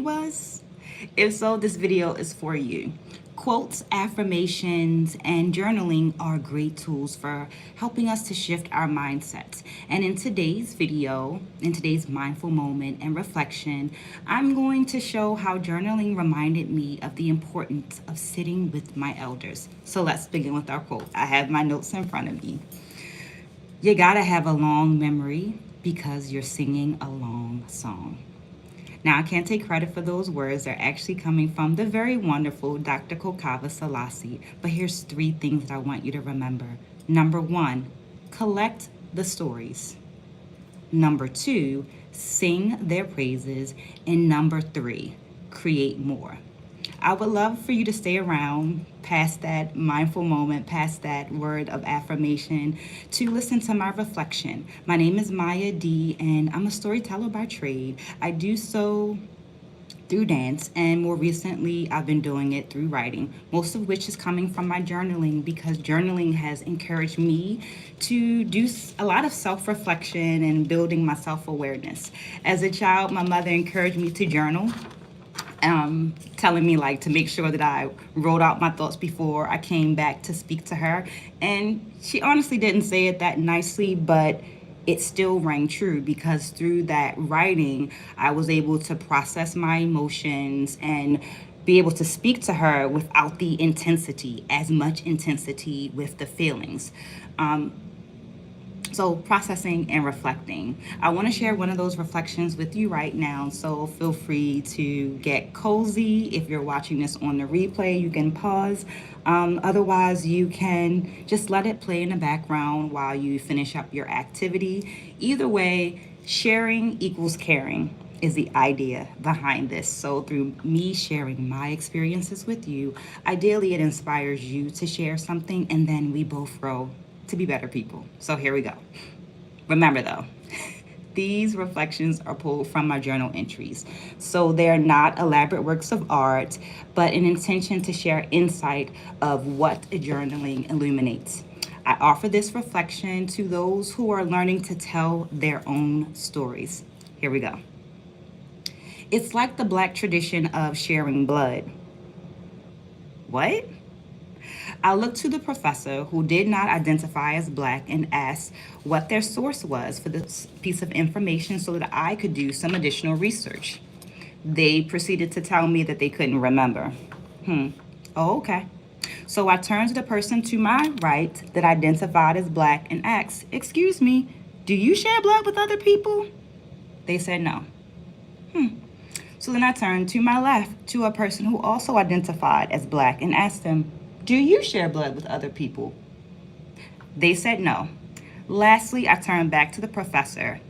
was? If so, this video is for you. Quotes, affirmations, and journaling are great tools for helping us to shift our mindsets. And in today's video, in today's mindful moment and reflection, I'm going to show how journaling reminded me of the importance of sitting with my elders. So let's begin with our quote. I have my notes in front of me. You gotta have a long memory because you're singing a long song. Now, I can't take credit for those words. They're actually coming from the very wonderful Dr. Kokava Selassie. But here's three things that I want you to remember. Number one, collect the stories. Number two, sing their praises. And number three, create more. I would love for you to stay around past that mindful moment, past that word of affirmation, to listen to my reflection. My name is Maya D, and I'm a storyteller by trade. I do so through dance, and more recently, I've been doing it through writing, most of which is coming from my journaling, because journaling has encouraged me to do a lot of self-reflection and building my self-awareness. As a child, my mother encouraged me to journal, telling me like to make sure that I wrote out my thoughts before I came back to speak to her. And she honestly didn't say it that nicely, but it still rang true, because through that writing, I was able to process my emotions and be able to speak to her without the intensity, as much intensity with the feelings. So processing and reflecting. I want to share one of those reflections with you right now. So feel free to get cozy. If you're watching this on the replay, you can pause. Otherwise, you can just let it play in the background while you finish up your activity. Either way, sharing equals caring is the idea behind this. So through me sharing my experiences with you, ideally it inspires you to share something, and then we both grow to be better people. So here we go. Remember though, these reflections are pulled from my journal entries. So they're not elaborate works of art, but an intention to share insight of what journaling illuminates. I offer this reflection to those who are learning to tell their own stories. Here we go. It's like the Black tradition of sharing blood. What? I looked to the professor, who did not identify as Black, and asked what their source was for this piece of information so that I could do some additional research. They proceeded to tell me that they couldn't remember. Oh, okay. So I turned to the person to my right that identified as Black and asked, "Excuse me, do you share blood with other people?" They said no. So then I turned to my left to a person who also identified as Black and asked them, "Do you share blood with other people?" They said no. Lastly, I turned back to the professor.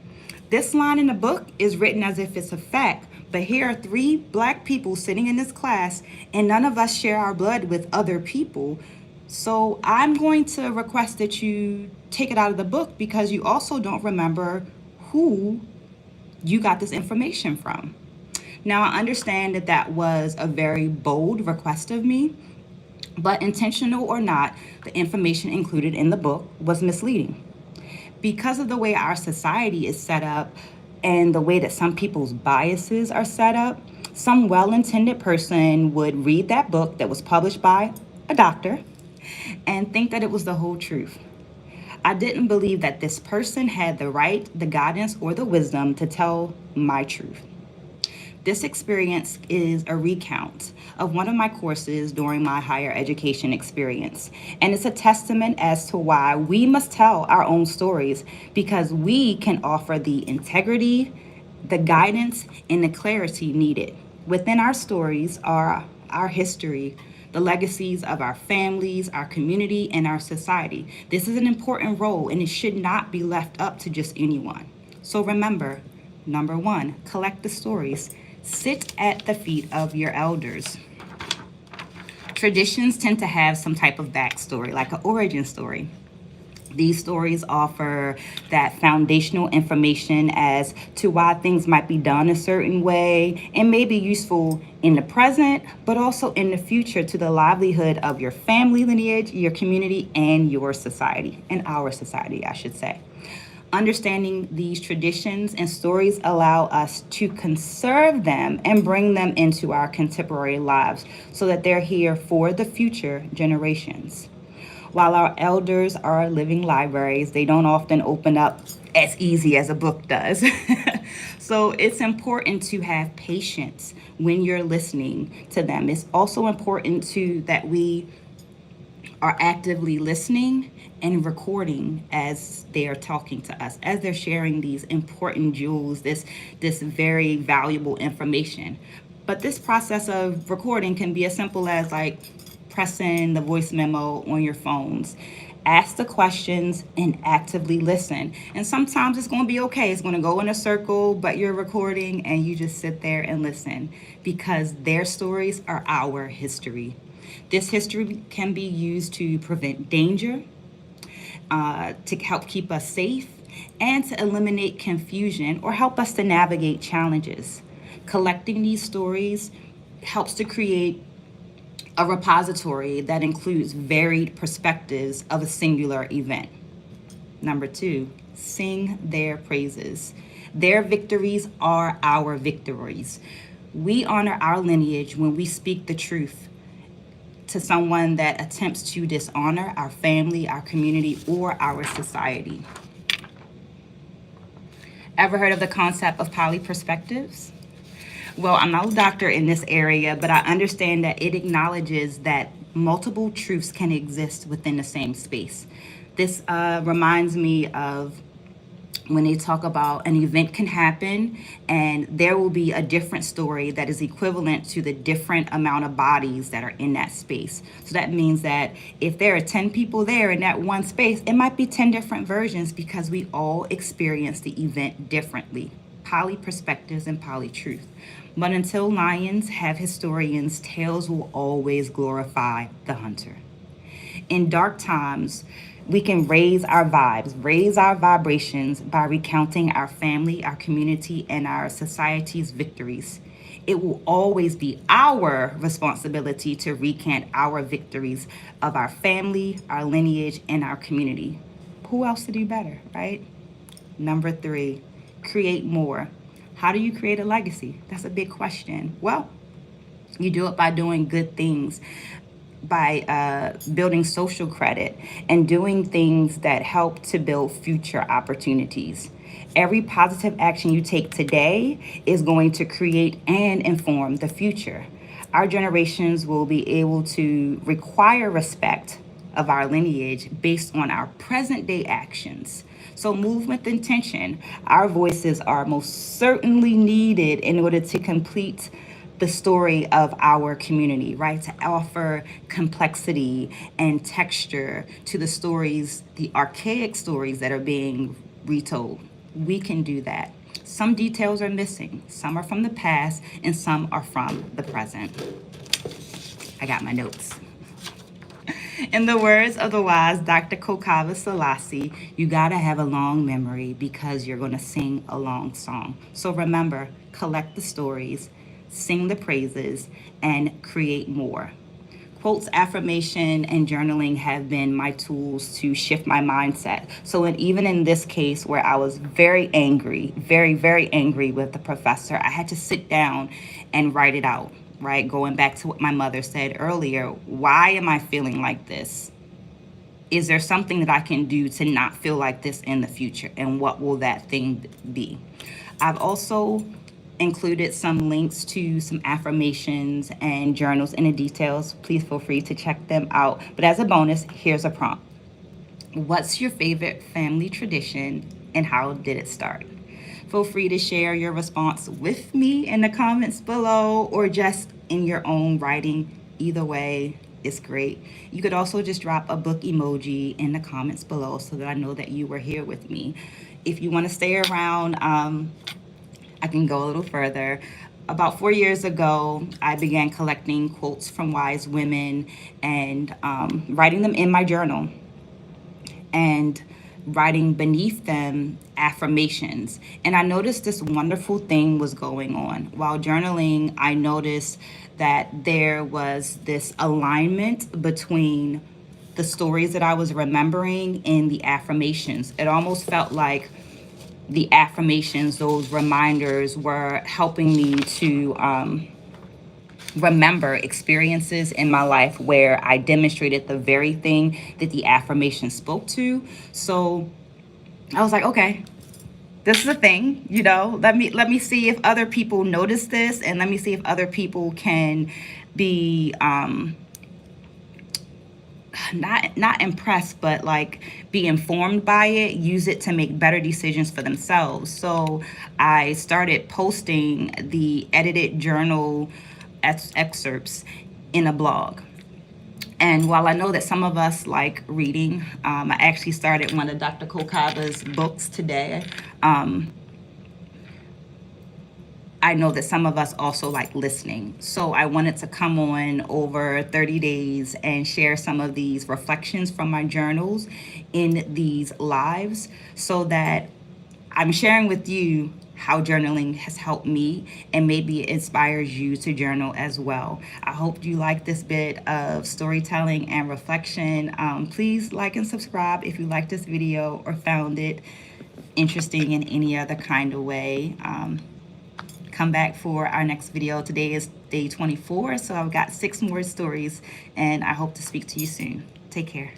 This line in the book is written as if it's a fact, but here are three Black people sitting in this class, and none of us share our blood with other people. So I'm going to request that you take it out of the book, because you also don't remember who you got this information from. Now, I understand that that was a very bold request of me, but intentional or not, the information included in the book was misleading. Because of the way our society is set up and the way that some people's biases are set up, some well-intended person would read that book that was published by a doctor and think that it was the whole truth. I didn't believe that this person had the right, the guidance, or the wisdom to tell my truth. This experience is a recount of one of my courses during my higher education experience. And it's a testament as to why we must tell our own stories, because we can offer the integrity, the guidance, and the clarity needed. Within our stories are our history, the legacies of our families, our community, and our society. This is an important role, and it should not be left up to just anyone. So remember, number one, collect the stories. Sit at the feet of your elders. Traditions tend to have some type of backstory, like an origin story. These stories offer that foundational information as to why things might be done a certain way, and may be useful in the present, but also in the future to the livelihood of your family lineage, your community, and your society, and our society, I should say. Understanding these traditions and stories allow us to conserve them and bring them into our contemporary lives so that they're here for the future generations. While our elders are living libraries, they don't often open up as easy as a book does. So it's important to have patience when you're listening to them. It's also important to that we are actively listening and recording as they are talking to us, as they're sharing these important jewels, this very valuable information. But this process of recording can be as simple as like pressing the voice memo on your phones. Ask the questions and actively listen. And sometimes it's going to be okay. It's going to go in a circle, but you're recording and you just sit there and listen because their stories are our history. This history can be used to prevent danger, to help keep us safe, and to eliminate confusion or help us to navigate challenges. Collecting these stories helps to create a repository that includes varied perspectives of a singular event. Number two, sing their praises. Their victories are our victories. We honor our lineage when we speak the truth to someone that attempts to dishonor our family, our community, or our society. Ever heard of the concept of poly perspectives? Well, I'm no doctor in this area, but I understand that it acknowledges that multiple truths can exist within the same space. This reminds me of when they talk about an event can happen and there will be a different story that is equivalent to the different amount of bodies that are in that space. So that means that if there are 10 people there in that one space, it might be 10 different versions because we all experience the event differently. Poly perspectives and poly truth. But until lions have historians, tales will always glorify the hunter. In dark times, we can raise our vibes, raise our vibrations by recounting our family, our community, and our society's victories. It will always be our responsibility to recant our victories of our family, our lineage, and our community. Who else to do better, right? Number three, create more. How do you create a legacy? That's a big question. Well, you do it by doing good things, by building social credit and doing things that help to build future opportunities. Every positive action you take today is going to create and inform the future. Our generations will be able to require respect of our lineage based on our present day actions. So move with intention. Our voices are most certainly needed in order to complete the story of our community, right? To offer complexity and texture to the stories, the archaic stories that are being retold. We can do that. Some details are missing. Some are from the past and some are from the present. I got my notes. In the words of the wise Dr. Kokava Selassie, you gotta have a long memory because you're gonna sing a long song. So remember, collect the stories, sing the praises, and create more. Quotes, affirmation, and journaling have been my tools to shift my mindset. So even in this case where I was very angry, very, very angry with the professor, I had to sit down and write it out, right? Going back to what my mother said earlier, why am I feeling like this? Is there something that I can do to not feel like this in the future? And what will that thing be? I've also included some links to some affirmations and journals in the details. Please feel free to check them out. But as a bonus, here's a prompt. What's your favorite family tradition and how did it start? Feel free to share your response with me in the comments below or just in your own writing. Either way, it's great. You could also just drop a book emoji in the comments below so that I know that you were here with me. If you want to stay around, I can go a little further. About 4 years ago, I began collecting quotes from wise women and writing them in my journal and writing beneath them affirmations. And I noticed this wonderful thing was going on. While journaling, I noticed that there was this alignment between the stories that I was remembering in the affirmations. It almost felt like the affirmations, those reminders, were helping me to remember experiences in my life where I demonstrated the very thing that the affirmation spoke to. So I was like, okay, this is a thing, let me see if other people notice this, and let me see if other people can be not impressed, but like be informed by it, use it to make better decisions for themselves. So I started posting the edited journal excerpts in a blog. And while I know that some of us like reading, I actually started one of Dr. Kokaba's books today. I know that some of us also like listening. So I wanted to come on over 30 days and share some of these reflections from my journals in these lives, so that I'm sharing with you how journaling has helped me, and maybe it inspires you to journal as well. I hope you like this bit of storytelling and reflection. Please like and subscribe if you liked this video or found it interesting in any other kind of way. Come back for our next video. Today is day 24, so I've got 6 more stories, and I hope to speak to you soon. Take care.